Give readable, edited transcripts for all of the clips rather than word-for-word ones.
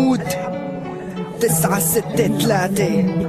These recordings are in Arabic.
محمود 963.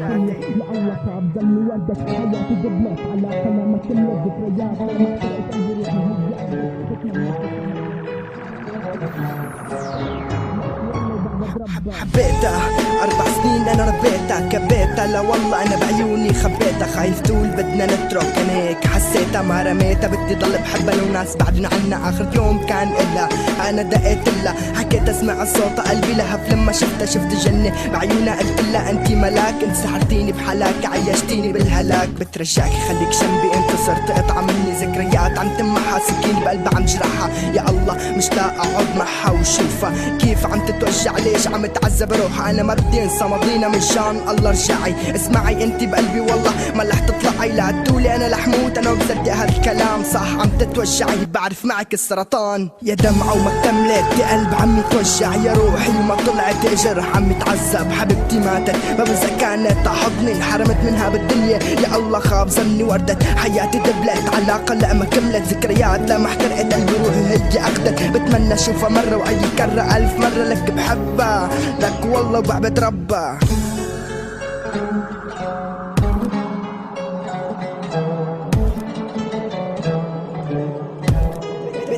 حبيتها 4 سنين انا ربيتها كبيتها، لا والله انا بعيوني خبيتها. خايف تقول بدنا نترك انا هيك حسيتها ما رميتها، بدي ضل بحبها لو ناس بعدنا عنا اخر يوم كان إلها. انا دقيت لها حكيت اسمع الصوت قلبي لهف لما شفتها، شفت جنة بعيونها قلت لها انتي ملاك، انت سحرتيني بحلاك عيشتيني بالهلاك. بترجاكي خليك جنبي انت صرت قطعة مني، ذكريات عم تمحها سكين بقلبها عم جرحها. يا الله مشتاق اقعد معها وشوفها كيف عم تتوجع، ليش عم تعذب روحها. انا ما بدي انسى ماضينا من شان الله رجعي. اسمعي انتي بقلبي والله ما رح تطلعي، لا تقولي انا رح موت انا بصدق هالكلام صح. عم تتوجعي بعرف معك السرطان، يا دمعة وما كملت يا قلب عم يتوجع، يا روحي وما طلعت جرح عم يتعذب. حبيبتي ماتت ما بنسى كانت حضني، انحرمت منها بالدنيا يا الله خاب ظني وردت. حياتي دبلت علاقة لا ما كملت، ذكريات لا ما احترقت قلبي روحي هي اخدت. بتمنى اشوفها مرة واي كرة 1000 مرة، لك بحبها لك والله وبعبد ربها.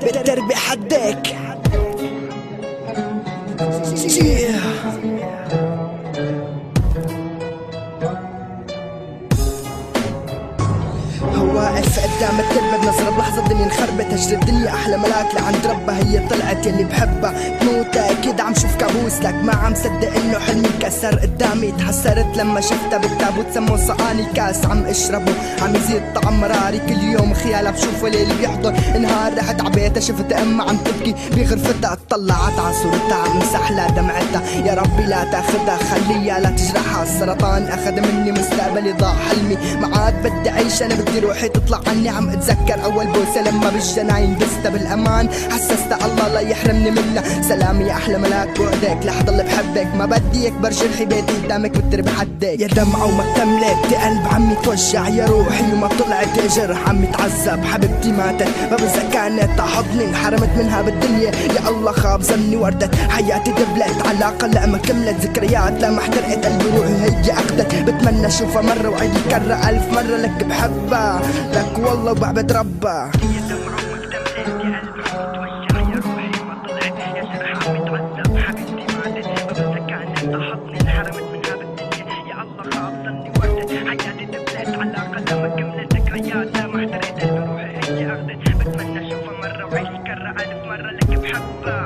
بتربي حدك واقف قدام التربة بنظرة بلحظة الدنيا انخربت. هجر الدنيا أحلى ملاك لعند ربها، هي طلعت يلي بحبها تموت أكيد عم شوف كابوس. لك ما عم صدق إنه حلمي انكسر قدامي، تحسرت لما شفتها بالتابوت سموسة آني كاس عم اشربه عم يزيد طعم مراري. كل يوم خيالها بشوفه ليل بيحضر نهار. رحت عبيتها شفت أمها عم تبكي بغرفتها، اطلعت على صورتها عم مسح لها دمعتها. يا ربي لا تاخدها خليها لا تجرحها، السرطان أخذ مني مستقبلي ضاع حلمي. ما عاد بدي أعيش أنا بدي روحي تطلع عني. عم اتذكر اول بوسه لما بالجناين بستها بالامان، حسست الله لا يحرمني منها. سلامي يا احلى ملاك بعدك رح ضل بحبك، ما بدي يكبر جرحي بيتي قدامك بتربي حدك. يا دمعة وما كملت يا قلب عم يتوجع، يا روحي وما طلعت جرح عم يتعذب. حبيبتي ماتت ما بنسى كانت حضني، انحرمت منها بالدنيا يا الله خاب ظني وردت. حياتي دبلت علاقة لا ما كملت، ذكريات لا ما احترقت قلبي روحي هي اخدت. بتمنى اشوفها مرة وعيد كرة 1000 مرة، لك بحبها لك والله وبعبد ربها. يا دمعة وما كملت يا قلبي عم يتوجع، يا روحي وما طلعت يا جرح عم يتعذب. حبيبتي ماتت ما بنسى كانت حضني، انحرمت منها بالدنيا يا الله خاب ظني وردت. حياتي دبلت علاقة لا ما كملت، ذكريات لا ما احترقت قلبي روحي هي اخدت. بتمنى اشوفها مرة وعيش كرة 1000 مرة، لك بحبها